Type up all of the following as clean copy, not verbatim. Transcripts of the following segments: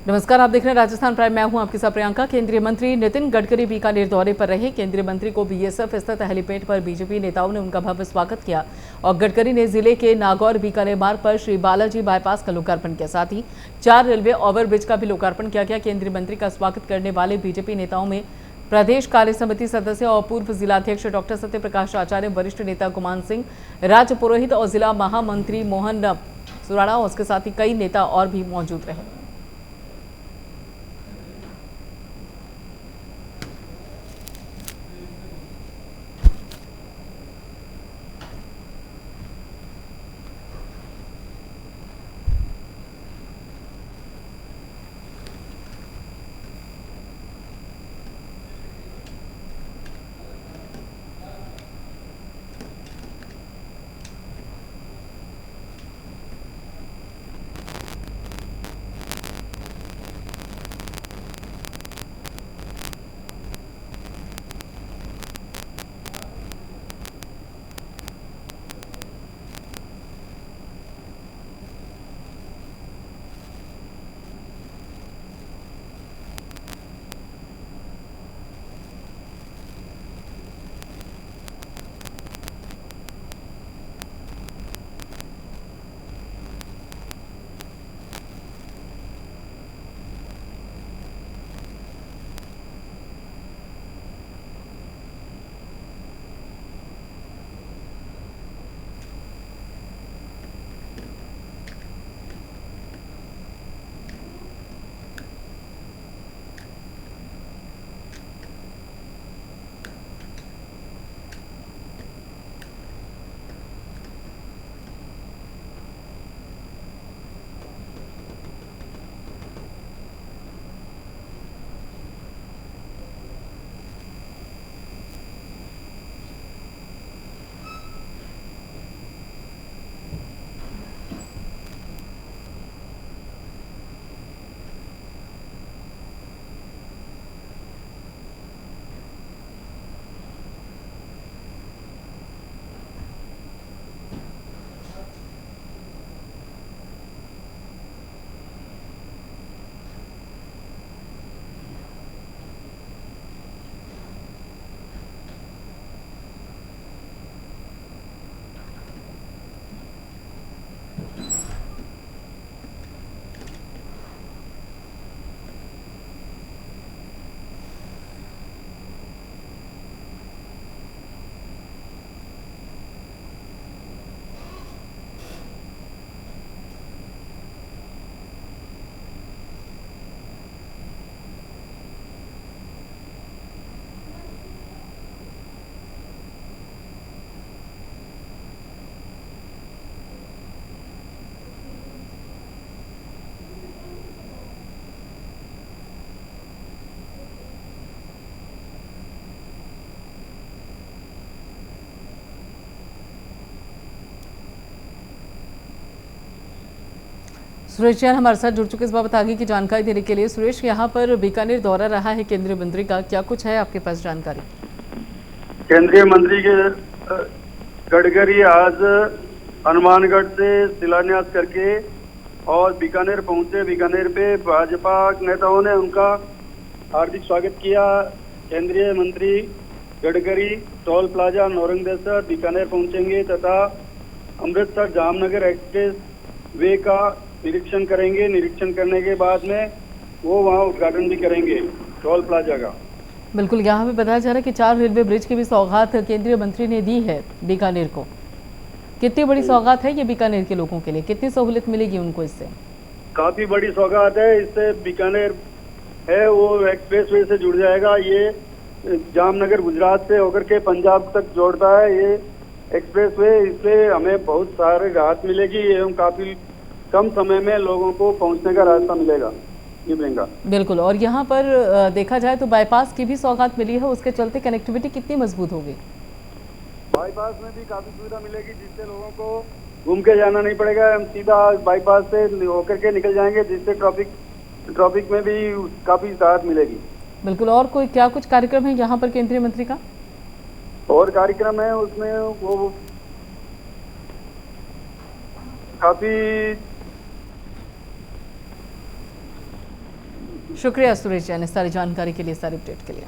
नमस्कार, आप देख रहे हैं राजस्थान प्राइम। मैं हूं आपके साथ प्रियंका। केंद्रीय मंत्री नितिन गडकरी बीकानेर दौरे पर रहे। केंद्रीय मंत्री को बीएसएफ स्थित हेलीपैड पर बीजेपी नेताओं ने उनका भव्य स्वागत किया और गडकरी ने जिले के नागौर बीकानेर मार्ग पर श्री बालाजी बाईपास का लोकार्पण किया। साथ ही 4 रेलवे ओवरब्रिज का भी लोकार्पण किया गया। केंद्रीय मंत्री का स्वागत करने वाले बीजेपी नेताओं में प्रदेश कार्य समिति सदस्य और पूर्व जिलाध्यक्ष डॉक्टर सत्य प्रकाश आचार्य, वरिष्ठ नेता गुमान सिंह, राज्य पुरोहित और जिला महामंत्री मोहन सुराणा, उसके साथ ही कई नेता और भी मौजूद रहे। सुरेश जैन हमारे साथ जुड़ चुके इस बाबत आगे की जानकारी देने के लिए। सुरेश, यहाँ पर बीकानेर दौरा रहा है केंद्रीय मंत्री का, क्या कुछ है आपके पास जानकारी? केंद्रीय मंत्री के गडकरी आज हनुमानगढ़ से शिलान्यास करके और बीकानेर पहुंचे। बीकानेर पे भाजपा नेताओं ने उनका हार्दिक स्वागत किया। केंद्रीय मंत्री गडकरी टोल प्लाजा नौरंगदेसर बीकानेर पहुंचेंगे तथा अमृतसर जामनगर एक्सप्रेस वे का निरीक्षण करेंगे। निरीक्षण करने के बाद में वो वहां उद्घाटन भी करेंगे टोल प्लाजा का। बिल्कुल, यहाँ पे बताया जा रहा है कि 4 रेलवे ब्रिज की भी सौगात केंद्रीय मंत्री ने दी है बीकानेर को। कितनी बड़ी सौगात है ये बीकानेर के लोगों के लिए? कितनी सहूलियत मिलेगी उनको इससे? काफी बड़ी सौगात है। इससे बीकानेर है वो एक्सप्रेस वे से जुड़ जाएगा। ये जामनगर गुजरात से होकर के पंजाब तक जोड़ता है ये एक्सप्रेस वे। इससे हमें बहुत सारे राहत मिलेगी एवं काफी कम समय में लोगों को पहुंचने का रास्ता मिलेगा। बिल्कुल, और यहाँ पर देखा जाए तो बाईपास की भी सौगात मिली है, उसके चलते कनेक्टिविटी कितनी मजबूत होगी? बाईपास में भी काफी सुविधा मिलेगी जिससे लोगों को घूम के जाना नहीं पड़ेगा। हम सीधा बाईपास से होकर के निकल जाएंगे जिससे ट्रैफिक में भी काफी राहत मिलेगी। बिल्कुल, और कोई क्या कुछ कार्यक्रम है यहाँ पर केंद्रीय मंत्री का? और कार्यक्रम है उसमें वो काफी शुक्रिया सुरेश जैन, इस सारी जानकारी के लिए, सारी अपडेट के लिए।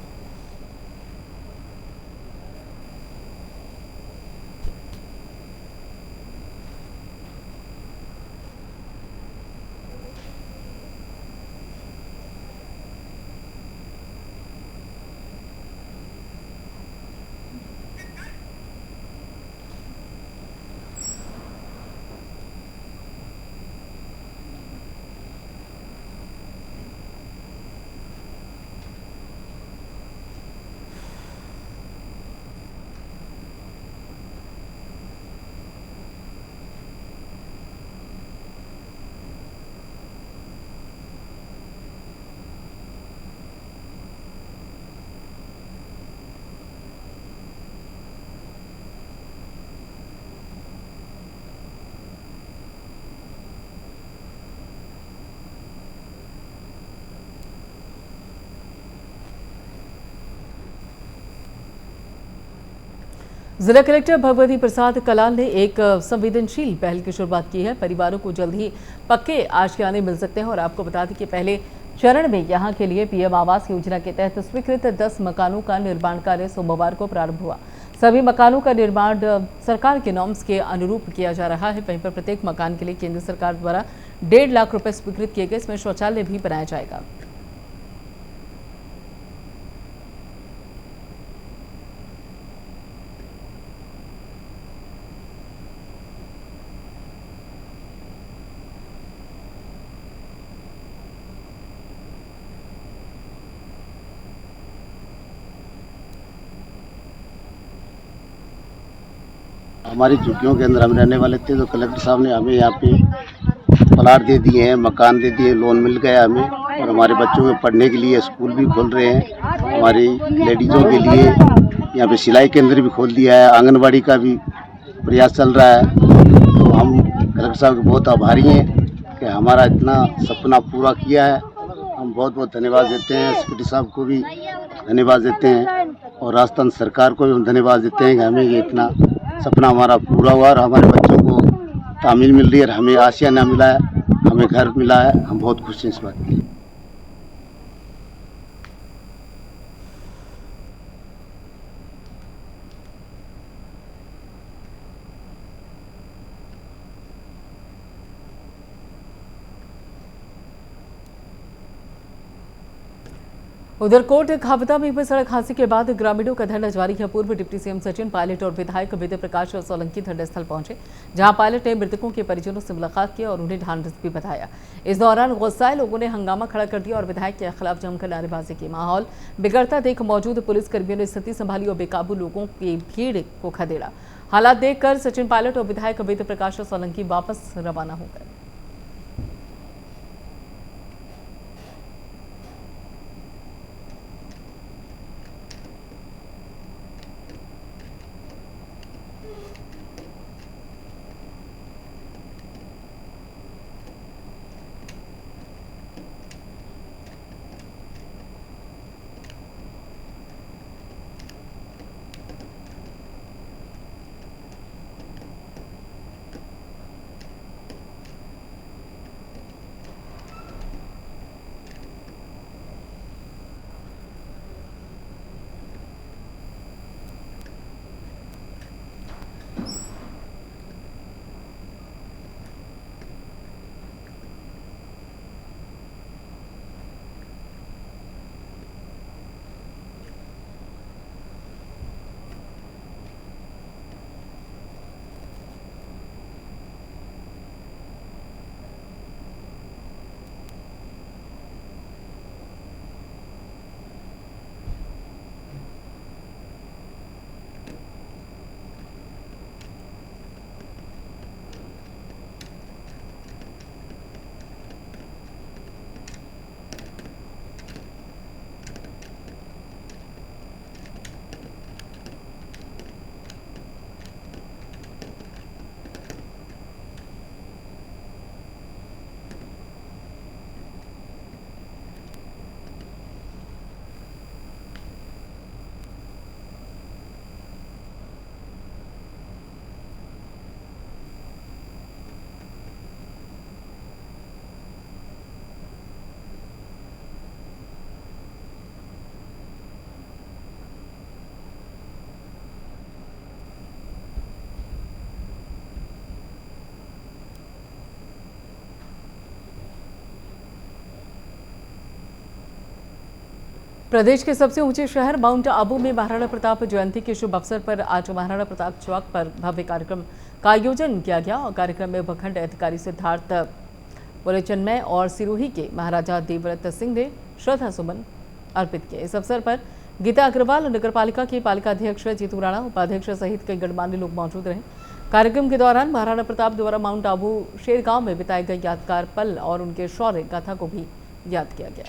जिला कलेक्टर भगवती प्रसाद कलाल ने एक संवेदनशील पहल की शुरुआत की है। परिवारों को जल्द ही पक्के आशियाने मिल सकते हैं और आपको बता दें कि पहले चरण में यहां के लिए पीएम आवास योजना के तहत स्वीकृत 10 मकानों का निर्माण कार्य सोमवार को प्रारंभ हुआ। सभी मकानों का निर्माण सरकार के नॉर्म्स के अनुरूप किया जा रहा है। वहीं पर प्रत्येक मकान के लिए केंद्र सरकार द्वारा 1.5 लाख रुपए स्वीकृत किए गए। इसमें शौचालय भी बनाया जाएगा। हमारी झुग्गियों के अंदर हम रहने वाले थे, तो कलेक्टर साहब ने हमें यहाँ पे प्लाट दे दिए हैं, मकान दे दिए, लोन मिल गया हमें। और हमारे बच्चों के पढ़ने के लिए स्कूल भी खोल रहे हैं। हमारी लेडीज़ों के लिए यहाँ पे सिलाई केंद्र भी खोल दिया है, आंगनबाड़ी का भी प्रयास चल रहा है। तो हम कलेक्टर साहब के बहुत आभारी हैं कि हमारा इतना सपना पूरा किया है। हम बहुत बहुत धन्यवाद देते हैं। एसपी साहब को भी धन्यवाद देते हैं और राजस्थान सरकार को भी हम धन्यवाद देते हैं कि हमें ये इतना सपना हमारा पूरा हुआ और हमारे बच्चों को तामील मिल रही है, हमें आशियाना मिला है, हमें घर मिला है। हम बहुत खुश हैं इस बात के लिए। उधर कोट खापता में सड़क हादसे के बाद ग्रामीणों का धरना जारी है। पूर्व डिप्टी सीएम सचिन पायलट और विधायक विद्या प्रकाश सोलंकी घटनास्थल पहुंचे, जहां पायलट ने मृतकों के परिजनों से मुलाकात की और उन्हें ढांढस भी बताया। इस दौरान गुस्साए लोगों ने हंगामा खड़ा कर दिया और विधायक के खिलाफ जमकर नारेबाजी की। माहौल बिगड़ता देख मौजूद पुलिसकर्मियों ने स्थिति संभाली और बेकाबू लोगों की भीड़ को खदेड़ा। हालात देखकर सचिन पायलट और विधायक विद्या प्रकाश सोलंकी वापस रवाना हो गए। प्रदेश के सबसे ऊंचे शहर माउंट आबू में महाराणा प्रताप जयंती के शुभ अवसर पर आज महाराणा प्रताप चौक पर भव्य कार्यक्रम का आयोजन किया गया और कार्यक्रम में उपखंड अधिकारी सिद्धार्थ पुलेचनमय और सिरोही के महाराजा देवव्रत सिंह ने श्रद्धा सुमन अर्पित किए। इस अवसर पर गीता अग्रवाल और नगर पालिका के पालिका अध्यक्ष जीतू राणा, उपाध्यक्ष सहित कई गणमान्य लोग मौजूद रहे। कार्यक्रम के दौरान महाराणा प्रताप द्वारा माउंट आबू शेर गांव में बिताए गए यादगार पल और उनके शौर्य गाथा को भी याद किया गया।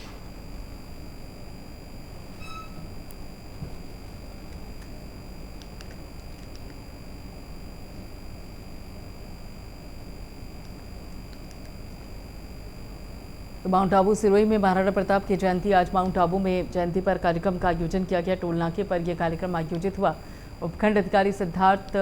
माउंट आबू सिरोही में महाराणा प्रताप की जयंती। आज माउंट आबू में जयंती पर कार्यक्रम का आयोजन किया गया। टोल नाके पर यह कार्यक्रम आयोजित हुआ। उपखंड अधिकारी सिद्धार्थ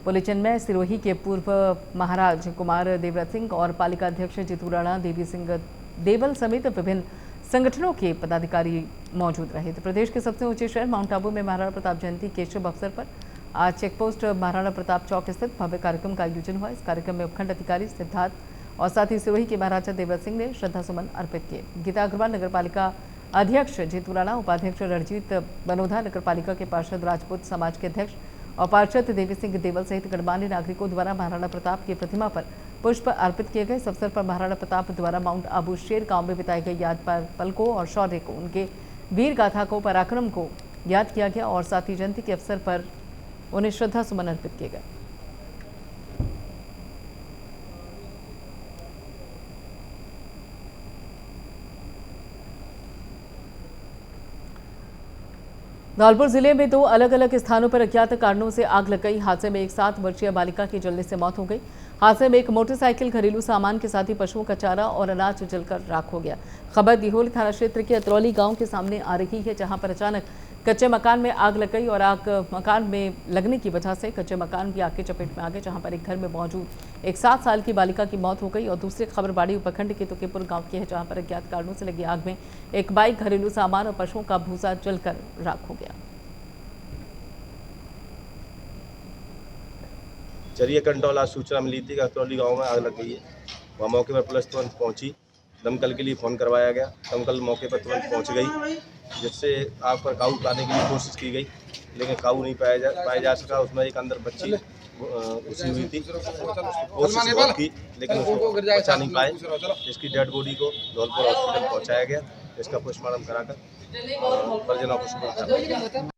पुलेचनमय, सिरोही के पूर्व महाराज कुमार देवव्रत सिंह और पालिका अध्यक्ष जीतू राणा, देवी सिंह देवल समेत विभिन्न संगठनों के पदाधिकारी मौजूद रहे। तो प्रदेश के सबसे ऊंचे शहर माउंट आबू में महाराणा प्रताप जयंती के शुभ अवसर पर आज चेकपोस्ट महाराणा प्रताप चौक स्थित भव्य कार्यक्रम का आयोजन हुआ। इस कार्यक्रम में उपखंड अधिकारी सिद्धार्थ और साथ ही सिरोही के महाराजा देवव्रत सिंह ने श्रद्धा सुमन अर्पित किए। गीता अग्रवाल, नगर पालिका अध्यक्ष जीतू राणा, उपाध्यक्ष रणजीत बनोधा, नगर पालिका के पार्षद राजपूत समाज के अध्यक्ष और पार्षद देवी सिंह देवल सहित गणमान्य नागरिकों द्वारा महाराणा प्रताप की प्रतिमा पर पुष्प अर्पित किए गए। इस अवसर पर महाराणा प्रताप द्वारा माउंट आबू शेर गांव में बिताए गए याद पल को और शौर्य को, उनके वीर गाथा को, पराक्रम को याद किया गया और साथ ही जयंती के अवसर पर उन्हें श्रद्धा सुमन अर्पित किए गए। धौलपुर जिले में दो अलग अलग स्थानों पर अज्ञात कारणों से आग लग गई। हादसे में एक 7 वर्षीय बालिका की जलने से मौत हो गई। हादसे में एक मोटरसाइकिल, घरेलू सामान के साथ ही पशुओं का चारा और अनाज जलकर राख हो गया। खबर दिहोली थाना क्षेत्र के अतरौली गांव के सामने आ रही है, जहां पर अचानक कच्चे मकान में आग लग गई और आग मकान में लगने की वजह से कच्चे मकान भी आग की चपेट में आ गए, जहां पर एक घर में मौजूद एक 7 साल की बालिका की मौत हो गई। और दूसरी खबर बाड़ी उपखंड के तुकेपुर गांव की है, जहां पर अज्ञात कारणों से लगी आग में एक बाइक, घरेलू सामान और पशुओं का भूसा जलकर राख हो गया। चरिया कंटौल आज सूचना मिली थी कि अतरौली गांव में आग लग गई है। वहाँ मौके पर पुलिस तुरंत पहुंची। दमकल के लिए फ़ोन करवाया गया। दमकल मौके पर तुरंत पहुंच गई, जिससे आग पर काबू पाने की भी कोशिश की गई, लेकिन काबू नहीं पाया जा सका। उसमें एक अंदर बच्ची घुसी हुई थी, कोशिश बहुत की लेकिन उसको बचा नहीं पाए। इसकी डेड बॉडी को धौलपुर हॉस्पिटल पहुँचाया गया। इसका पोस्टमार्टम कराकर परिजनों को सुपुर्द।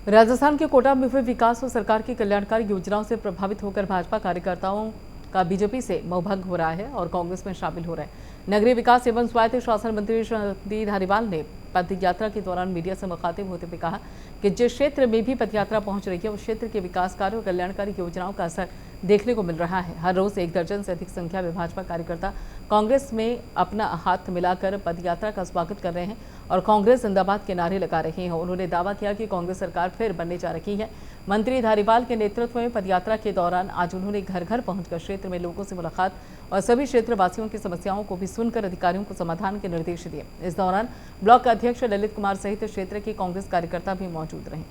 राजस्थान के कोटा में हुए विकास और सरकार की कल्याणकारी योजनाओं से प्रभावित होकर भाजपा कार्यकर्ताओं का बीजेपी से मोहभंग हो रहा है और कांग्रेस में शामिल हो रहे हैं। नगरीय विकास एवं स्वायत्त शासन मंत्री श्रीमती धारीवाल ने पदयात्रा के दौरान मीडिया से मुखातिब होते हुए कहा कि जिस क्षेत्र में भी पदयात्रा पहुंच रही है उस क्षेत्र के विकास कार्यों और कल्याणकारी योजनाओं का असर देखने को मिल रहा है। हर रोज 1 दर्जन से अधिक संख्या में भाजपा कार्यकर्ता कांग्रेस में अपना हाथ मिलाकर पदयात्रा का स्वागत कर रहे हैं और कांग्रेस जिंदाबाद के नारे लगा रहे हैं। उन्होंने दावा किया कि कांग्रेस सरकार फिर बनने जा रही है। मंत्री धारीवाल के नेतृत्व में पदयात्रा के दौरान आज उन्होंने घर घर पहुंचकर क्षेत्र में लोगों से मुलाकात और सभी क्षेत्रवासियों की समस्याओं को भी सुनकर अधिकारियों को समाधान के निर्देश दिए। इस दौरान ब्लॉक अध्यक्ष ललित कुमार सहित क्षेत्र के कांग्रेस कार्यकर्ता भी मौजूद रहे।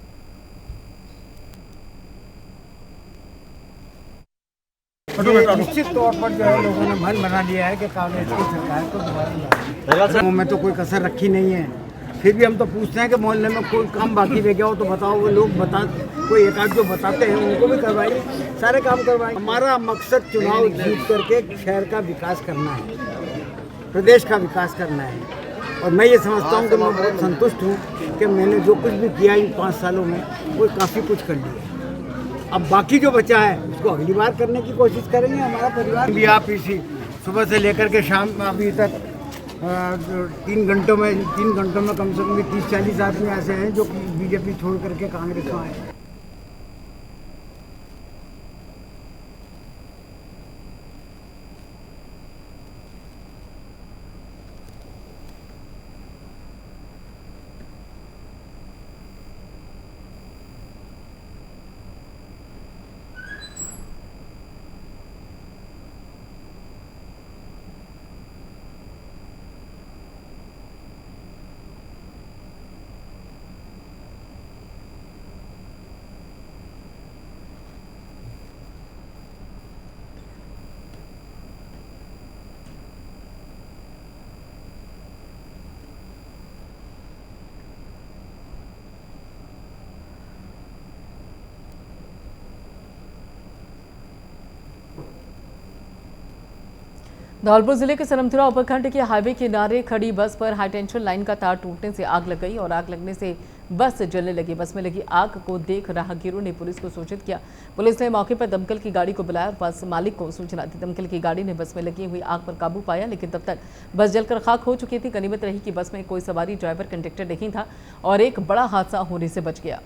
निश्चित तौर पर जो है लोगों ने मन बना लिया है कि कांग्रेस की सरकार को दोबारा में तो कोई कसर रखी नहीं है। फिर भी हम तो पूछते हैं कि मोहल्ले में कोई काम बाकी रह गया हो तो बताओ। वो लोग कोई एक आध जो बताते हैं उनको भी करवाइए, सारे काम करवाइए। हमारा मकसद चुनाव जीत करके शहर का विकास करना है। प्रदेश का विकास करना है। और मैं ये समझता हूँ कि मैं बहुत संतुष्ट हूँ कि मैंने जो कुछ भी किया इन 5 सालों में वो काफ़ी कुछ कर लिया। अब बाकी जो बचा है उसको अगली बार करने की कोशिश करेंगे। हमारा परिवार भी आप इसी सुबह से लेकर के शाम अभी तक 3 घंटों में कम से कम 30-40 आदमी ऐसे हैं जो बीजेपी छोड़ करके कांग्रेस में आए। धौलपुर जिले के सनमथुरा उपखंड के हाईवे किनारे खड़ी बस पर हाईटेंशन लाइन का तार टूटने से आग लग गई और आग लगने से बस जलने लगी। बस में लगी आग को देख राहगीरों ने पुलिस को सूचित किया। पुलिस ने मौके पर दमकल की गाड़ी को बुलाया और बस मालिक को सूचना दी। दमकल की गाड़ी ने बस में लगी हुई आग पर काबू पाया, लेकिन तब तक बस जलकर खाक हो चुकी थी। गनीमत रही कि बस में कोई सवारी, ड्राइवर, कंडक्टर नहीं था और एक बड़ा हादसा होने से बच गया।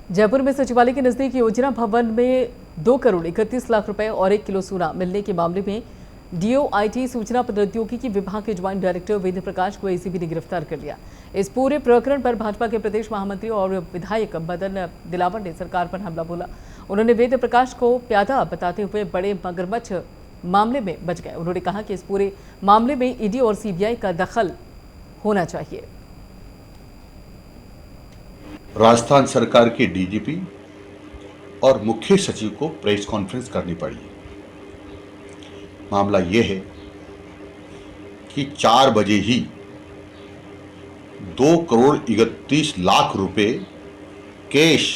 जयपुर में सचिवालय के नजदीक योजना भवन में 2 करोड़ 31 लाख रुपए और 1 किलो सोना मिलने के मामले में डीओआईटी सूचना प्रौद्योगिकी विभाग के ज्वाइंट डायरेक्टर वेद प्रकाश को एसीबी ने गिरफ्तार कर लिया। इस पूरे प्रकरण पर भाजपा के प्रदेश महामंत्री और विधायक मदन दिलावर ने सरकार पर हमला बोला। उन्होंने वेद प्रकाश को प्यादा बताते हुए बड़े मगरमच्छ मामले में बच गए। उन्होंने कहा कि इस पूरे मामले में ईडी और सीबीआई का दखल होना चाहिए। राजस्थान सरकार के डीजीपी और मुख्य सचिव को प्रेस कॉन्फ्रेंस करनी पड़ी। मामला यह है कि 4 बजे ही 2 करोड़ 31 लाख रुपए कैश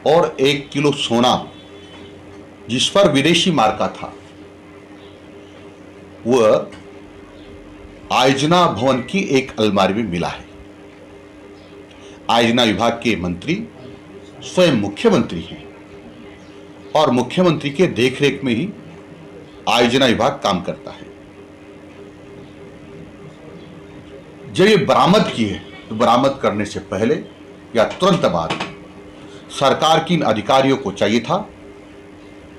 और 1 किलो सोना, जिस पर विदेशी मार्का था, वह आयोजना भवन की एक अलमारी में मिला है। आयोजना विभाग के मंत्री स्वयं मुख्यमंत्री हैं और मुख्यमंत्री के देखरेख में ही आयोजना विभाग काम करता है। जब ये बरामद किए तो बरामद करने से पहले या तुरंत बाद सरकार के इन अधिकारियों को चाहिए था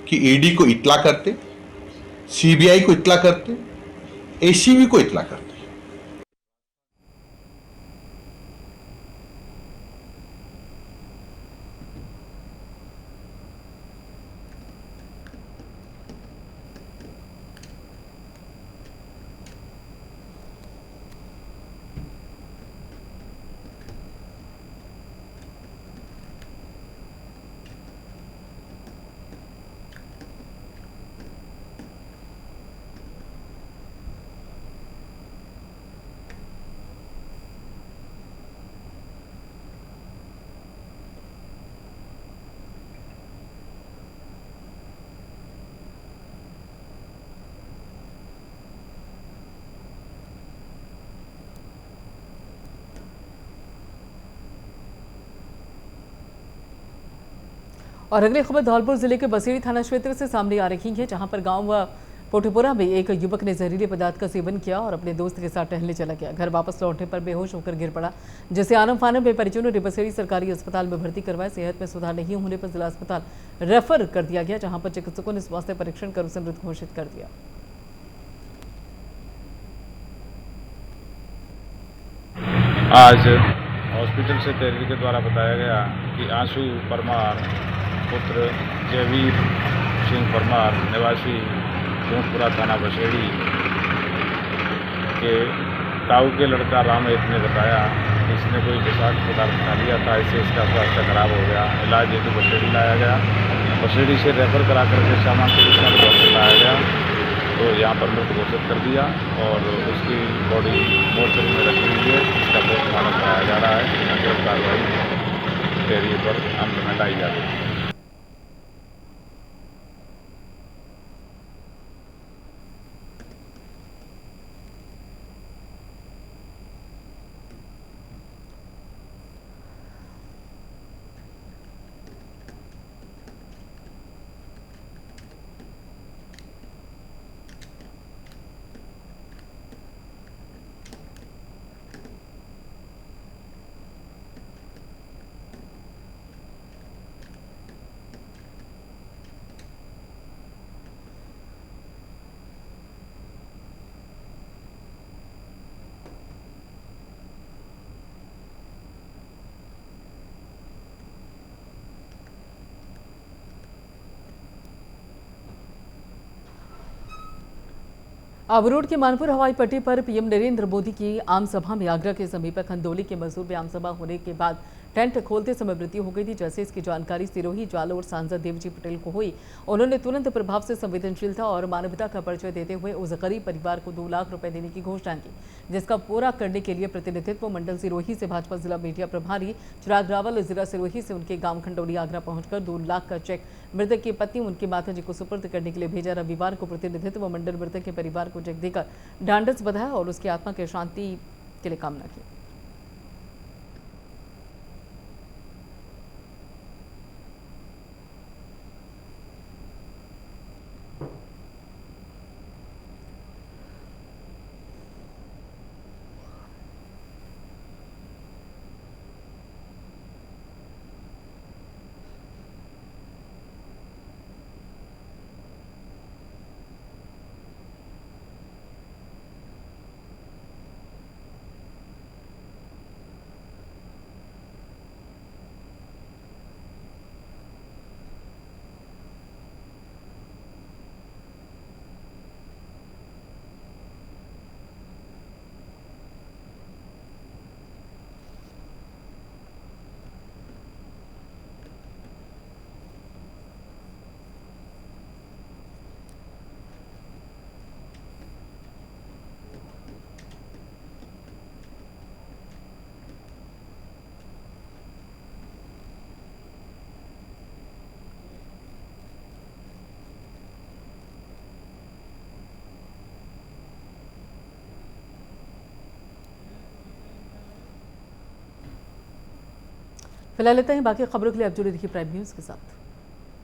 कि ईडी को इत्तला करते, सीबीआई को इत्तला करते, एसीबी को इत्तला करते। और अगली खबर धौलपुर जिले के बसेड़ी थाना क्षेत्र से सामने आ रही है, जहां पर गांव पोठीपुरा में एक युवक ने जहरीले पदार्थ का सेवन किया और अपने दोस्त के साथ टहलने चला गया। घर वापस लौटने पर बेहोश होकर गिर पड़ा, जिसे आनम फानम में परिजनों ने बसेड़ी सरकारी अस्पताल में भर्ती करवाया। सेहत में सुधार नहीं होने पर जिला अस्पताल रेफर कर दिया गया, जहां पर चिकित्सकों ने स्वास्थ्य परीक्षण कर उसे मृत घोषित कर दिया। आज हॉस्पिटल से तहरीर के द्वारा बताया गया कि आंसू परमार पुत्र जयवीर सिंह परमार निवासी गोंदपुरा थाना बसेड़ी के ताऊ के लड़का रामेत ने बताया कि इसने कोई विषाक्त पदार्थ खा लिया था, इससे इसका स्वास्थ्य खराब हो गया। इलाज हेतु बसेड़ी लाया गया, बसेड़ी से रेफर करा करके सामान चिकित्सा विभाग लाया गया तो यहाँ पर मृत घोषित कर दिया और उसकी बॉडी मोर्चरी में रखी हुई है। इसका पोस्टमार्टम कराया जा रहा है। अग्रिम कार्रवाई तहरीर पर अमल में लाई जा रही है। अबरोड के मानपुर हवाई पट्टी पर पीएम नरेंद्र मोदी की आम सभा में आगरा के समीप खंदौली के मजदूर में आम सभा होने के बाद टेंट खोलते समय मृत्यु हो गई थी। जैसे इसकी जानकारी सिरोही जालोर सांसद देवजी पटेल को हुई, उन्होंने तुरंत प्रभाव से संवेदनशीलता और मानवता का परिचय देते हुए उस गरीब परिवार को 2 लाख रुपए देने की घोषणा की, जिसका पूरा करने के लिए प्रतिनिधित्व मंडल सिरोही से भाजपा जिला मीडिया प्रभारी चिराग रावल जिला सिरोही से उनके गांव खंडौली आगरा पहुंचकर 2 लाख का चेक मृतक की पत्नी उनके माता जी को सुपुर्द करने के लिए भेजा। रविवार को प्रतिनिधित्व मंडल मृतक के परिवार को चेक देकर ढांढस बंधाया और उसकी आत्मा की शांति के लिए कामना की। फिलहाल इतना ही। बाकी खबरों के लिए आप जुड़े रहिए प्राइम न्यूज़ के साथ।